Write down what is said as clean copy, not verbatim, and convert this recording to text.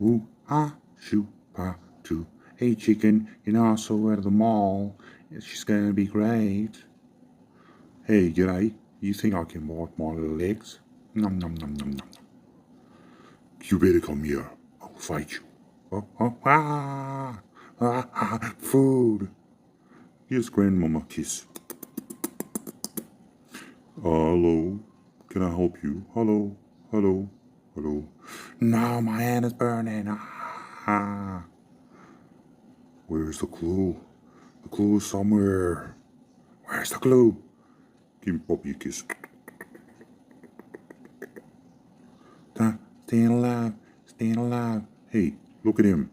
Ooh, ah, shoo, pa, too. Hey, chicken, you know I saw her at the mall. She's gonna be great. Hey, g'day. You think I can walk my little legs? Nom nom nom nom nom. You better come here. I'll fight you. Oh, oh, food. Here's grandmama kiss. Hello. Can I help you? Hello. Hello. Hello. No, my hand is burning. Where's the clue? The clue is somewhere. Where's the clue? Give me Poppy a kiss. Staying alive. Staying alive. Hey, look at him.